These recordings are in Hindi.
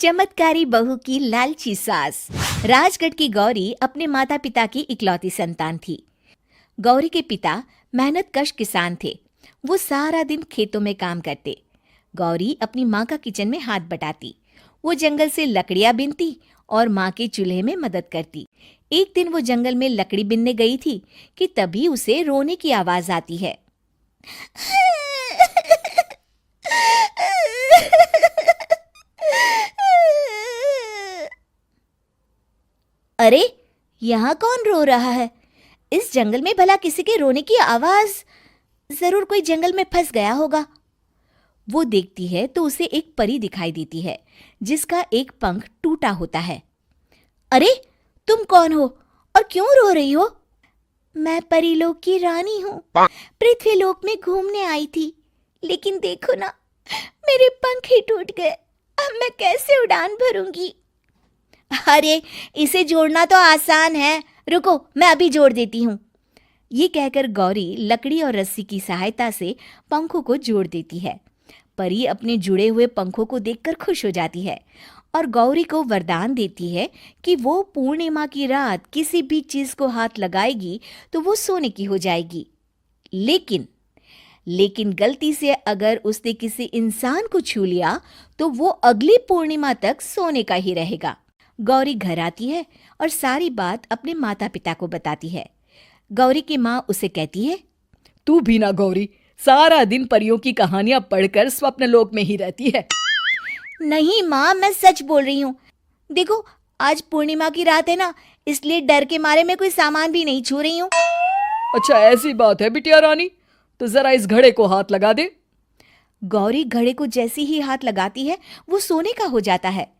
चमत्कारी बहू की लालची सास। राजगढ़ की गौरी अपने माता पिता की इकलौती संतान थी। गौरी के पिता मेहनतकश किसान थे। वो सारा दिन खेतों में काम करते। गौरी अपनी माँ का किचन में हाथ बटाती। वो जंगल से लकड़ियाँ बीनती और माँ के चूल्हे में मदद करती। एक दिन वो जंगल में लकड़ी बीनने गई थी कि तभी उसे रोने की आवाज आती है। अरे, यहाँ कौन रो रहा है? इस जंगल में भला किसी के रोने की आवाज? जरूर कोई जंगल में फंस गया होगा। वो देखती है तो उसे एक परी दिखाई देती है जिसका एक पंख टूटा होता है। अरे, तुम कौन हो और क्यों रो रही हो? मैं परीलोक की रानी हूँ। पृथ्वीलोक में घूमने आई थी, लेकिन देखो ना, मेरे पंख ही टूट गए। अब मैं कैसे उड़ान भरूंगी? अरे, इसे जोड़ना तो आसान है। रुको, मैं अभी जोड़ देती हूँ। ये कहकर गौरी लकड़ी और रस्सी की सहायता से पंखों को जोड़ देती है। परी अपने जुड़े हुए पंखों को देखकर खुश हो जाती है और गौरी को वरदान देती है कि वो पूर्णिमा की रात किसी भी चीज को हाथ लगाएगी तो वो सोने की हो जाएगी। लेकिन गलती से अगर उसने किसी इंसान को छू लिया तो वो अगली पूर्णिमा तक सोने का ही रहेगा। गौरी घर आती है और सारी बात अपने माता पिता को बताती है। गौरी की माँ उसे कहती है, तू भी ना गौरी, सारा दिन परियों की कहानियां पढ़कर स्वप्न लोक में ही रहती है। नहीं माँ, मैं सच बोल रही हूँ। देखो, आज पूर्णिमा की रात है ना, इसलिए डर के मारे मैं कोई सामान भी नहीं छू रही हूँ। अच्छा, ऐसी बात है बिटिया रानी, तो जरा इस घड़े को हाथ लगा दे। गौरी घड़े को जैसे ही हाथ लगाती है वो सोने का हो जाता है।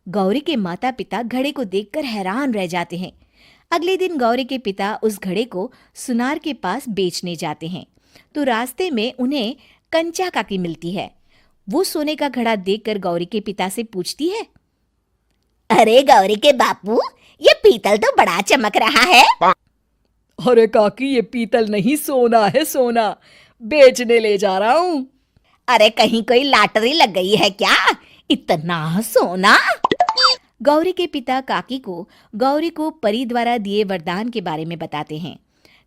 गौरी के माता पिता घड़े को देखकर हैरान रह जाते हैं। अगले दिन गौरी के पिता उस घड़े को सुनार के पास बेचने जाते हैं तो रास्ते में उन्हें कंचा काकी मिलती है। वो सोने का घड़ा देखकर गौरी के पिता से पूछती है, अरे गौरी के बापू, ये पीतल तो बड़ा चमक रहा है। अरे काकी, ये पीतल नहीं, सोना है, सोना। बेचने ले जा रहा हूँ। अरे, कहीं कोई लॉटरी लग गई है क्या? इतना सोना? गौरी के पिता काकी को गौरी को परी द्वारा दिए वरदान के बारे में बताते हैं।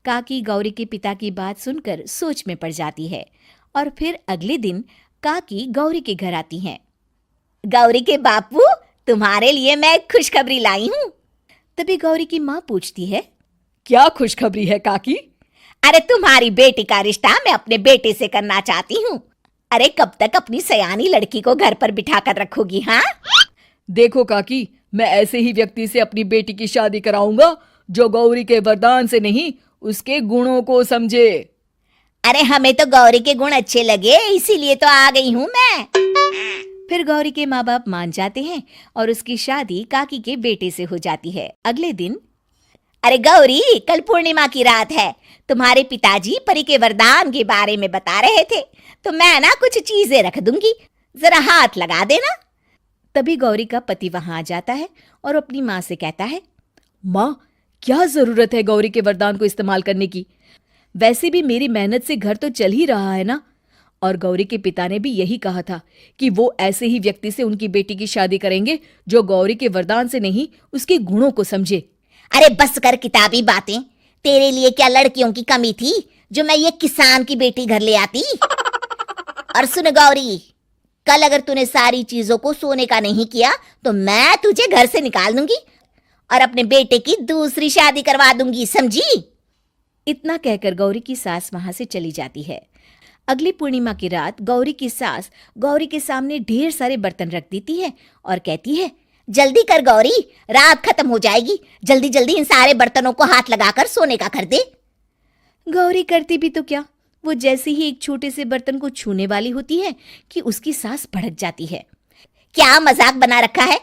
काकी गौरी के पिता की बात सुनकर सोच में पड़ जाती है और फिर अगले दिन काकी गौरी के घर आती हैं। गौरी के बापू, तुम्हारे लिए मैं एक खुशखबरी लाई हूँ। तभी गौरी की माँ पूछती है, क्या खुशखबरी है काकी? अरे, तुम्हारी बेटी का रिश्ता मैं अपने बेटे से करना चाहती हूँ। अरे, कब तक अपनी सयानी लड़की को घर पर बिठा कर रखोगी? हाँ, देखो काकी, मैं ऐसे ही व्यक्ति से अपनी बेटी की शादी कराऊंगा जो गौरी के वरदान से नहीं, उसके गुणों को समझे। अरे, हमें तो गौरी के गुण अच्छे लगे, इसीलिए तो आ गई हूँ मैं। फिर गौरी के माँ बाप मान जाते हैं और उसकी शादी काकी के बेटे से हो जाती है। अगले दिन, अरे गौरी, कल पूर्णिमा की रात है। तुम्हारे पिताजी परी के वरदान के बारे में बता रहे थे, तो मैं ना कुछ चीजें रख दूंगी, जरा हाथ लगा देना। तभी गौरी का पति वहां आ जाता है और अपनी माँ से कहता है, माँ, क्या जरूरत है गौरी के वरदान को इस्तेमाल करने की? वैसे भी मेरी मेहनत से घर तो चल ही रहा है ना। और गौरी के पिता ने भी यही कहा था कि वो ऐसे ही व्यक्ति से उनकी बेटी की शादी करेंगे जो गौरी के वरदान से नहीं, उसके गुणों को समझे। अरे बस कर किताबी बातें। तेरे लिए क्या लड़कियों की कमी थी जो मैं ये किसान की बेटी घर ले आती? और सुन गौरी, कल अगर तूने सारी चीजों को सोने का नहीं किया तो मैं तुझे घर से निकाल दूंगी और अपने बेटे की दूसरी शादी करवा दूंगी, समझी? इतना कहकर गौरी की सास वहां से चली जाती है। अगली पूर्णिमा की रात गौरी की सास गौरी के सामने ढेर सारे बर्तन रख देती है और कहती है, जल्दी कर गौरी, रात खत्म हो जाएगी। जल्दी जल्दी इन सारे बर्तनों को हाथ लगाकर सोने का कर दे। गौरी करती भी तो क्या, वो जैसे ही एक छोटे से बर्तन को छूने वाली होती है कि उसकी सास भड़क जाती है। क्या मजाक बना रखा है?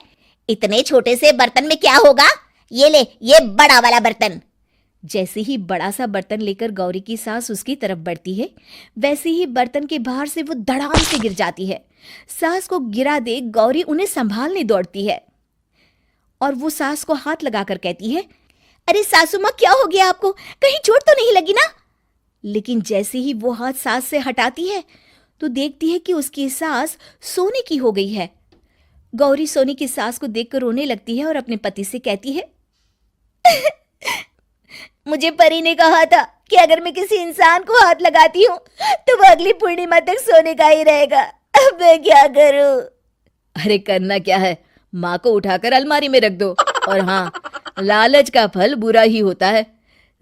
इतने छोटे से बर्तन में क्या होगा? ये ले, ये बड़ा वाला बर्तन। जैसे ही बड़ा सा बर्तन लेकर गौरी की सास उसकी तरफ बढ़ती है, वैसे ही बर्तन के बाहर से वो धड़ाम से गिर जाती है। सास को गिरा देख गौरी उन्हें संभालने दौड़ती है और वो सास को हाथ लगाकर कहती है, अरे सासू माँ, क्या हो गया आपको? कहीं चोट तो नहीं लगी ना? लेकिन जैसे ही वो हाथ सास से हटाती है तो देखती है कि उसकी सास सोने की हो गई है। गौरी सोनी की सास को देखकर रोने लगती है और अपने पति से कहती है, मुझे परी ने कहा था कि अगर मैं किसी इंसान को हाथ लगाती हूँ तो वो अगली पूर्णिमा तक सोने का ही रहेगा। अब मैं क्या करूँ? अरे करना क्या है, माँ को उठाकर अलमारी में रख दो। और हाँ, लालच का फल बुरा ही होता है।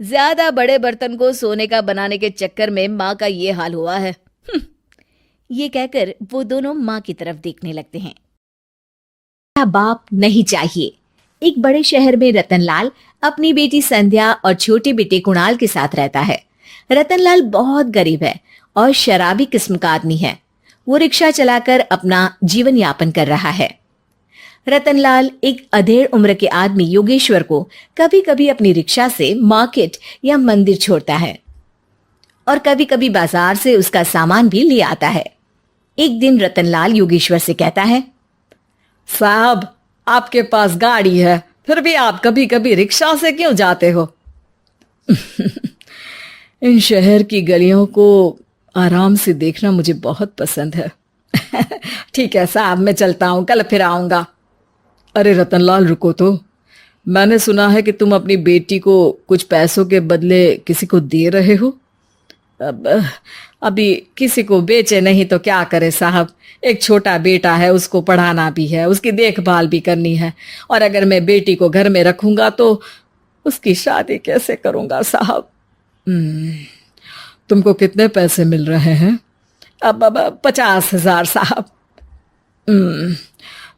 ज्यादा बड़े बर्तन को सोने का बनाने के चक्कर में माँ का ये हाल हुआ है। ये कहकर वो दोनों माँ की तरफ देखने लगते हैं। बाप नहीं चाहिए। एक बड़े शहर में रतनलाल अपनी बेटी संध्या और छोटे बेटे कुणाल के साथ रहता है। रतनलाल बहुत गरीब है और शराबी किस्म का आदमी है। वो रिक्शा चलाकर अपना जीवन यापन कर रहा है। रतनलाल एक अधेड़ उम्र के आदमी योगेश्वर को कभी कभी अपनी रिक्शा से मार्केट या मंदिर छोड़ता है और कभी कभी बाजार से उसका सामान भी ले आता है। एक दिन रतनलाल योगेश्वर से कहता है, साहब, आपके पास गाड़ी है, फिर भी आप कभी कभी रिक्शा से क्यों जाते हो? इन शहर की गलियों को आराम से देखना मुझे बहुत पसंद है। ठीक है साहब, मैं चलता हूँ, कल फिर आऊंगा। अरे रतनलाल, रुको तो। मैंने सुना है कि तुम अपनी बेटी को कुछ पैसों के बदले किसी को दे रहे हो। अभी किसी को बेचे नहीं तो क्या करे साहब। एक छोटा बेटा है, उसको पढ़ाना भी है, उसकी देखभाल भी करनी है, और अगर मैं बेटी को घर में रखूंगा तो उसकी शादी कैसे करूंगा साहब। तुमको कितने पैसे मिल रहे हैं? अब 50,000 साहब।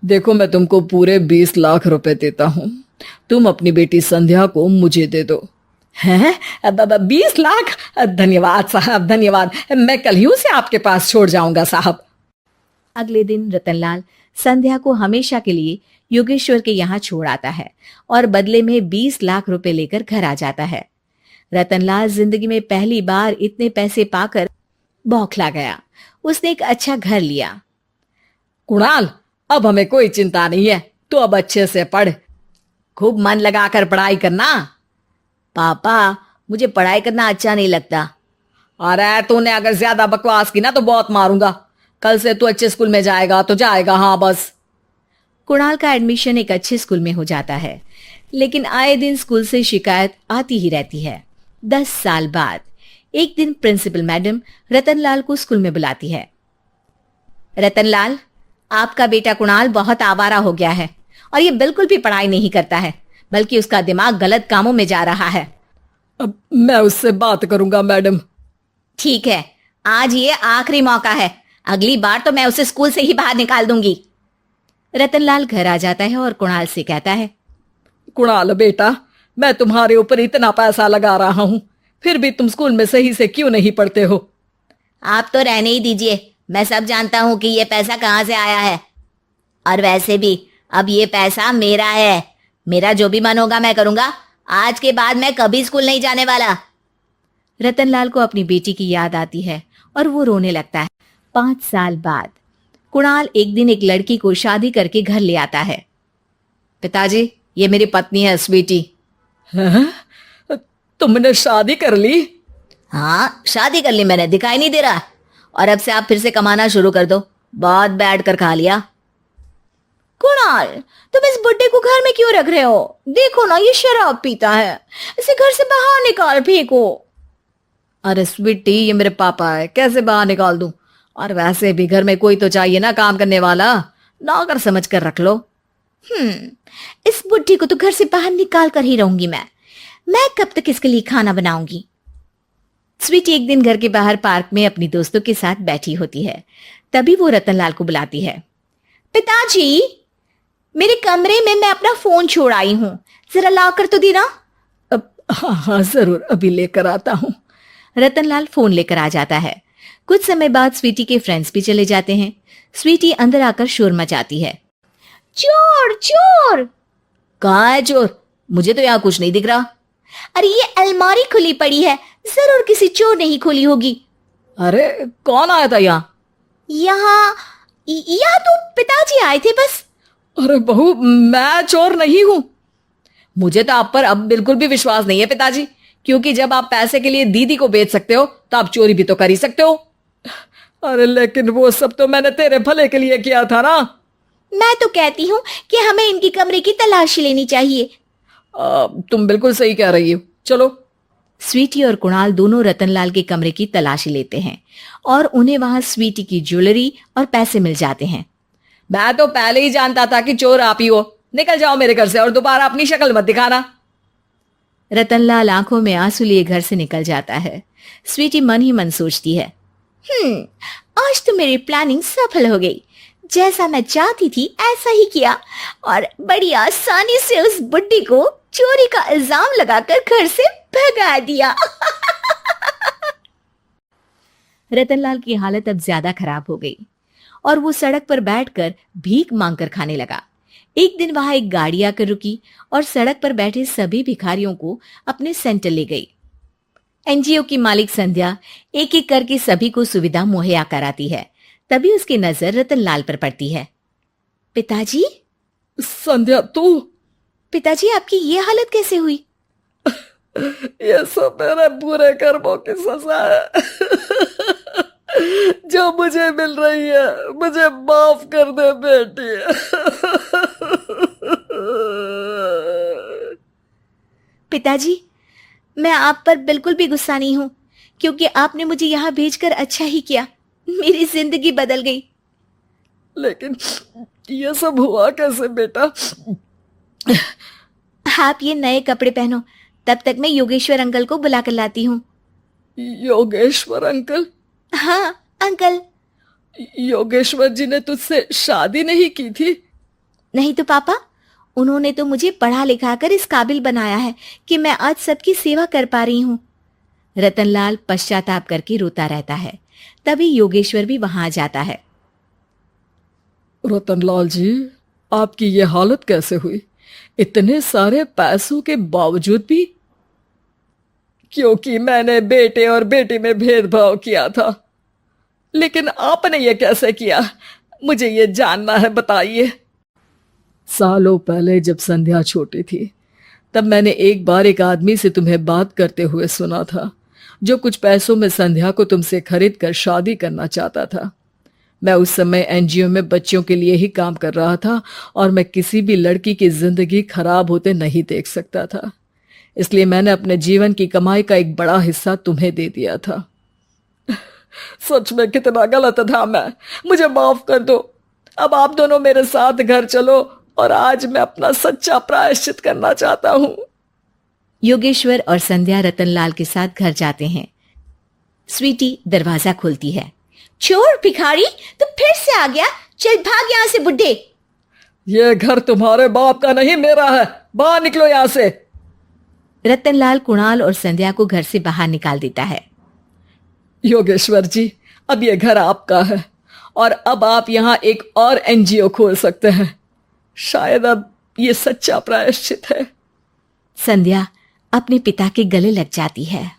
देखो, मैं तुमको पूरे 20 लाख रुपए देता हूँ। तुम अपनी बेटी संध्या को मुझे दे दो। हैं? अब 20 लाख? धन्यवाद साहब, धन्यवाद। मैं कल ही उसे आपके पास छोड़ जाऊंगा साहब। अगले दिन रतनलाल संध्या को हमेशा के लिए योगेश्वर के यहाँ छोड़ आता है और बदले में 20 लाख रुपए लेकर घर आ जाता है। रतनलाल जिंदगी में पहली बार इतने पैसे पाकर बौखला गया। उसने एक अच्छा घर लिया। कुणाल, अब हमें कोई चिंता नहीं है, तू अब अच्छे से पढ़, खूब मन लगाकर पढ़ाई करना। पापा, मुझे पढ़ाई करना अच्छा नहीं लगता। अरे तूने अगर ज्यादा बकवास की ना तो बहुत मारूंगा। कल से तू अच्छे स्कूल में जाएगा तो जाएगा, हाँ बस। कुणाल का एडमिशन एक अच्छे स्कूल में हो जाता है, लेकिन आए दिन स्कूल से शिकायत आती ही रहती है। 10 साल बाद एक दिन प्रिंसिपल मैडम रतनलाल को स्कूल में बुलाती है। रतनलाल, आपका बेटा कुणाल बहुत आवारा हो गया है और ये बिल्कुल भी पढ़ाई नहीं करता है, बल्कि उसका दिमाग गलत कामों में जा रहा है। अब मैं उससे बात करूंगा मैडम। ठीक है, आज ये आखिरी मौका है, अगली बार तो मैं उसे स्कूल से ही बाहर निकाल दूंगी। रतनलाल घर आ जाता है और कुणाल से कहता है, कुणाल बेटा, मैं तुम्हारे ऊपर इतना पैसा लगा रहा हूं, फिर भी तुम स्कूल में सही से क्यों नहीं पढ़ते हो? आप तो रहने ही दीजिए, मैं सब जानता हूं कि ये पैसा कहां से आया है। और वैसे भी अब ये पैसा मेरा है, मेरा जो भी मन होगा मैं करूंगा। आज के बाद मैं कभी स्कूल नहीं जाने वाला। रतनलाल को अपनी बेटी की याद आती है और वो रोने लगता है। 5 साल बाद कुणाल एक दिन एक लड़की को शादी करके घर ले आता है। पिताजी, ये मेरी पत्नी है स्वीटी। तुमने शादी कर ली? हाँ, शादी कर ली मैंने, दिखाई नहीं दे रहा? और अब से आप फिर से कमाना शुरू कर दो, बहुत बैठ कर खा लिया। कुणाल, तुम इस बुड्ढे को घर में क्यों रख रहे हो? देखो ना, ये शराब पीता है, इसे घर से बाहर निकाल फेंको। अरे स्वीटी, ये मेरे पापा है, कैसे बाहर निकाल दूं? और वैसे भी घर में कोई तो चाहिए ना काम करने वाला, नौकर समझ कर रख लो। इस बुड्ढी को तो घर से बाहर निकाल कर ही रहूंगी मैं कब तक इसके लिए खाना बनाऊंगी? स्वीटी एक दिन घर के बाहर पार्क में अपनी दोस्तों के साथ बैठी होती है। तभी वो रतनलाल को बुलाती है। पिताजी, मेरे कमरे में मैं अपना फोन छोड़ आई हूँ, जरा ला कर तो देना। हाँ हाँ जरूर, अभी लेकर आता हूँ। रतनलाल फोन लेकर आ जाता है। कुछ समय बाद स्वीटी के फ्रेंड्स भी चले जाते हैं। स्वीटी अंदर आकर शोर मचाती है। चोर चोर! कहाँ है चोर? मुझे तो यहाँ कुछ नहीं दिख रहा। अरे ये अलमारी खुली पड़ी है, जरूर किसी चोर ने ही खोली होगी। अरे कौन आया था यहाँ? यहाँ तो पिताजी आए थे बस। अरे बहू, मैं चोर नहीं हूँ। मुझे तो आप पर अब बिल्कुल भी विश्वास नहीं है पिताजी, क्योंकि जब आप पैसे के लिए दीदी को बेच सकते हो तो आप चोरी भी तो कर ही सकते हो। अरे लेकिन वो सब तो मैंने तेरे भले के लिए किया था ना। मैं तो कहती हूँ कि हमें इनकी कमरे की तलाशी लेनी चाहिए। तुम बिल्कुल सही कह रही हो, चलो। स्वीटी और कुणाल दोनों रतनलाल के कमरे की तलाशी लेते हैं और उन्हें वहां स्वीटी की ज्वेलरी और पैसे मिल जाते हैं। मैं तो पहले ही जानता था कि चोर आप ही हो। निकल जाओ मेरे घर से और दोबारा अपनी शक्ल मत दिखाना। रतनलाल आंखों में आंसू लिए घर से निकल जाता है। स्वीटी मन ही मन सोचती है, आज तो मेरी प्लानिंग सफल हो गई। जैसा मैं चाहती थी ऐसा ही किया और बड़ी आसानी से उस बुड्ढी को चोरी का इल्जाम लगाकर घर से भगा दिया। रतनलाल की हालत अब ज्यादा खराब हो गई और वो सड़क पर बैठकर भीख मांगकर खाने लगा। एक दिन वहां एक गाड़ी आकर रुकी और सड़क पर बैठे सभी भिखारियों को अपने सेंटर ले गई। एनजीओ की मालिक संध्या एक एक करके सभी को सुविधा मुहैया कराती है। तभी उसकी नजर रतनलाल पर पड़ती है। पिताजी, संध्या तू? पिताजी आपकी ये हालत कैसे हुई? ये सब मेरे बुरे कर्मों की सजा है जो मुझे मिल रही है। मुझे माफ कर दे बेटी। पिताजी, मैं आप पर बिल्कुल भी गुस्सा नहीं हूं, क्योंकि आपने मुझे यहां भेजकर अच्छा ही किया। मेरी जिंदगी बदल गई। लेकिन ये सब हुआ कैसे बेटा? आप ये नए कपड़े पहनो, तब तक मैं योगेश्वर अंकल को बुला कर लाती हूँ। योगेश्वर अंकल? हाँ अंकल। योगेश्वर जी ने तुझसे शादी नहीं की थी? नहीं तो पापा, उन्होंने तो मुझे पढ़ा लिखा कर इस काबिल बनाया है कि मैं आज सबकी सेवा कर पा रही हूँ। रतनलाल पश्चाताप करके रोता रहता है। तभी योगेश्वर भी वहां आ जाता है। रतनलाल जी, आपकी ये हालत कैसे हुई? इतने सारे पैसों के बावजूद भी? क्योंकि मैंने बेटे और बेटी में भेदभाव किया था। लेकिन आपने ये कैसे किया? मुझे ये जानना है, बताइए। सालों पहले जब संध्या छोटी थी, तब मैंने एक बार एक आदमी से तुम्हें बात करते हुए सुना था, जो कुछ पैसों में संध्या को तुमसे खरीद कर शादी करना चाहता था। मैं उस समय एनजीओ में बच्चों के लिए ही काम कर रहा था और मैं किसी भी लड़की की जिंदगी खराब होते नहीं देख सकता था। इसलिए मैंने अपने जीवन की कमाई का एक बड़ा हिस्सा तुम्हें दे दिया था। सच में कितना गलत था मैं। मुझे माफ कर दो। अब आप दोनों मेरे साथ घर चलो और आज मैं अपना सच्चा प्रायश्चित करना चाहता हूं। योगेश्वर और संध्या रतनलाल के साथ घर जाते हैं। स्वीटी दरवाजा खोलती है। चोर भिखारी, तो फिर से आ गया। चल भाग यहाँ से बुड्ढे। ये घर तुम्हारे बाप का नहीं, मेरा है। बाहर निकलो यहाँ से। रतनलाल कुणाल और संध्या को घर से बाहर निकाल देता है। योगेश्वर जी, अब ये घर आपका है और अब आप यहाँ एक और एनजीओ खोल सकते हैं। शायद अब ये सच्चा प्रायश्चित है। संध्या अपने पिता के गले लग जाती है।